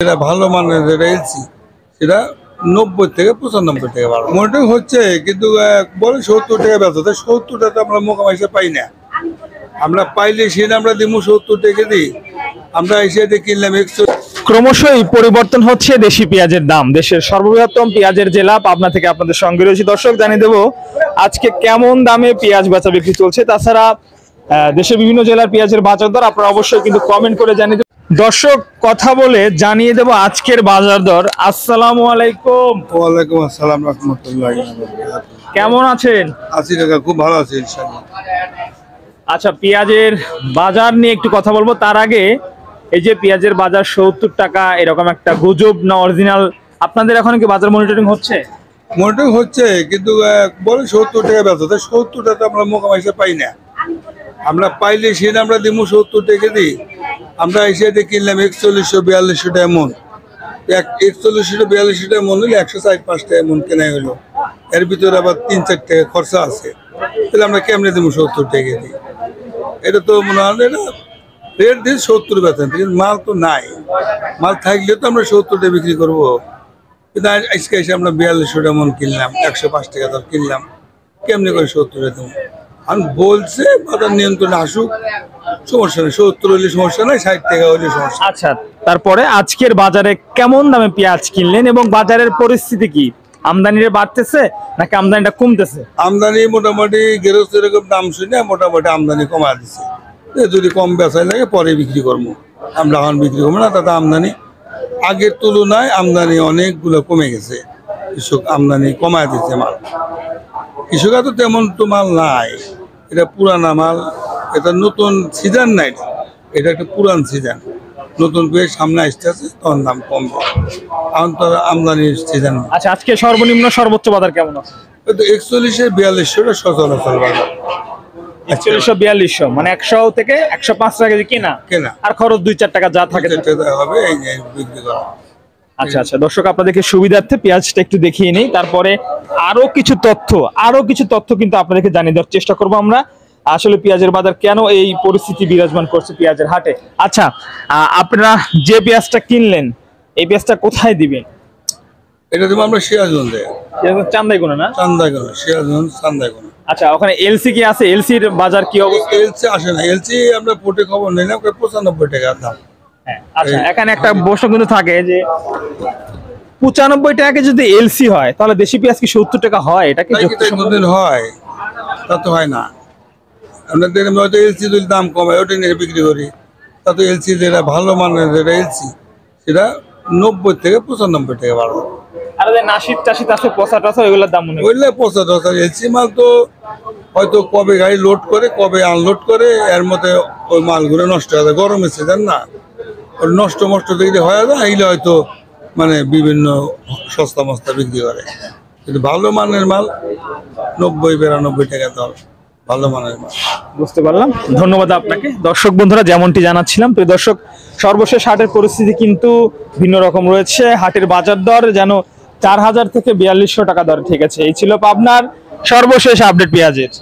যেটা ভালো মানের যেটা এলসি সেটা 90 থেকে 95 টাকা বাড়বে। মনিটরিং হচ্ছে কিন্তু বলে 70 টাকা বেচা, 70 টাকা আমরা মোকাম এসে পাই না। আমরা পাইলে সেটা আমরা দিব 70 টাকা দিই, আমরা এসে কিনলাম 100। ক্রমশই পরিবর্তন হচ্ছে দেশি পেঁয়াজের দাম। দেশের সর্ববৃহত্তম পেঁয়াজের জেলা পাবনা থেকে আপনাদের সঙ্গে রয়েছে। দর্শক জানিয়ে দেবো আজকে কেমন দামে পেঁয়াজ বেচা বিক্রি চলছে। তাছাড়া দেশের বিভিন্ন জেলার পেঁয়াজের বাজার দর আপনারা অবশ্যই কিন্তু কমেন্ট করে জানিয়ে দেবেন। দর্শক কথা বলে জানিয়ে দেবো আজকের বাজার দর। আসসালামু আলাইকুম। ওয়ালাইকুম আসসালাম রাহমাতুল্লাহ। কেমন আছেন? আছি কাকা, খুব ভালো আছি ইনশাআল্লাহ। আচ্ছা, পেঁয়াজের বাজার নিয়ে একটু কথা বলবো। তার আগে এই যে পেঁয়াজের বাজার 70 টাকা এরকম একটা গুজব না অরিজিনাল, আপনাদের এখন কি বাজার মনিটরিং হচ্ছে? মনিটরিং হচ্ছে কিন্তু বলে 70 টাকা বেচা, 70 টাকা আমরা মোকাম এসে পাই না। আমরা পাইলে সেটা আমরা দিব 70 টাকা দিই, আমরা এসে কিনলাম 4142 টাকা মন। 4142 টাকা মন হলে 104-5 টাকা মন কেনাই হলো। এর ভিতরে আবার 3-4 টাকা খরচা আছে, তাহলে আমরা কেমনে দিব 70 টাকা দিই? এটা তো মনে হয় এটা রেট দিয়ে 70 বেচেন, কিন্তু মাল তো নাই। মাল থাকলে তো আমরা 70 টাকা বিক্রি করবো, কিন্তু আজকে এসে আমরা 4200 টাকা মন কিনলাম, 105 টাকা দর কিনলাম, কেমনি করে 70 টাকা দেবো? আমি বলছে বাজার নিয়ন্ত্রণে আসুক, সমস্যা নেই। 70 হলে সমস্যা নাই, 60 টাকা হলে সমস্যা। আচ্ছা, তারপরে আজকের বাজারে কেমন দামে পেঁয়াজ কিনলেন এবং বাজারের পরিস্থিতি কি? আমদানিটা বাড়তেছে নাকি আমদানিটা কমতেছে? আমদানি মোটামুটি গেরস্ত এরকম দাম শুনে মোটামুটি আমদানি কমা দিচ্ছে। যদি কম বেচাই লাগে পরে বিক্রি করবো, আমরা এখন বিক্রি করবো না। তাতে আমদানি আগের তুলনায় আমদানি অনেকগুলো কমে গেছে। কৃষক আমদানি কমায় দিচ্ছে মাল। কৃষকরা তো তেমন তো মাল নাই, এটা পুরানা মাল, এটা নতুন সিজন নাই, এটা একটা পুরান সিজন। নতুন পেয়ে সামনে আসতে আছে, তখন দাম কমবে। এখন তো আমদানির সিজন। আচ্ছা, আজকে সর্বনিম্ন সর্বোচ্চ বাজার কেমন আছে? 41-42 সচরাচর বাজার। 41-42, মানে 100 থেকে 105 টাকা কেনা কেনা আর খরচ 2-4 টাকা যা থাকে হবে এই বিক্রি করা। আচ্ছা আচ্ছা, দর্শক আপনাদেরকে সুবিধার্থে পেঁয়াজটা একটু দেখিয়ে নেই, তারপরে আরো কিছু তথ্য কিন্তু আপনাদেরকে জানিয়ে দেওয়ার চেষ্টা করবো আমরা। আসলে পেঁয়াজের বাজার কেন এই পরিস্থিতি বিরাজমান করছে পেঁয়াজের হাটে। আচ্ছা, আপনারা যে পেঁয়াজটা কিনলেন এই পেঁয়াজটা কোথায় দিবেন? এটা দেবো আমরা সিরাজগঞ্জে, চান্দাইগুনা না? চান্দাইগুনা, সিরাজগঞ্জ চান্দাইগুনা। আচ্ছা, ওখানে এলসি কি আছে? এলসির বাজার কি অবস্থা? এলসি আসে না, এলসি আমরা পোটে খবর নিলাম 95 টাকা দাম। আচ্ছা, এখানে একটা প্রশ্ন কিন্তু থাকে যে 95 টাকা যদি এলসি হয় তাহলে দেশি পেঁয়াজ কি 70 টাকা হয়? এটা কি কোনদিন হয়? তা তো হয় না। আমরা দেখলাম হয়তো এলসি যদি দাম কমায় ওটা নিয়ে বিক্রি করি, তা তো এলসি যেটা ভালো মানের যেটা এলসি সেটা 90 থেকে 95 টাকা বাড়বে। আর যে নাসির টাসির আছে পচা টচা ওইগুলোর দাম মনে হয় ওইগুলো 95। এলসি মাল তো হয়তো কবে গাড়ি লোড করে কবে আনলোড করে, এর মধ্যে ওই মালগুলো নষ্ট হয়ে যায়। গরমের সিজন না, ওর নষ্ট দেখলে হয়ে যায়, এগুলো হয়তো মানে বিভিন্ন সস্তা মস্তা বিক্রি করে। কিন্তু ভালো মানের মাল 90-92 টাকা দর, ভালো মানের মাল। বুঝতে পারলাম, ধন্যবাদ আপনাকে। দর্শক বন্ধুরা, যেমনটি জানাচ্ছিলাম, প্রিয় দর্শক, সর্বশেষ হাটের পরিস্থিতি কিন্তু ভিন্ন রকম রয়েছে। হাটের বাজার দর যেন 4000 থেকে 4200 টাকা দর ঠিক আছে। এই ছিল পাবনার সর্বশেষ আপডেট পেঁয়াজের।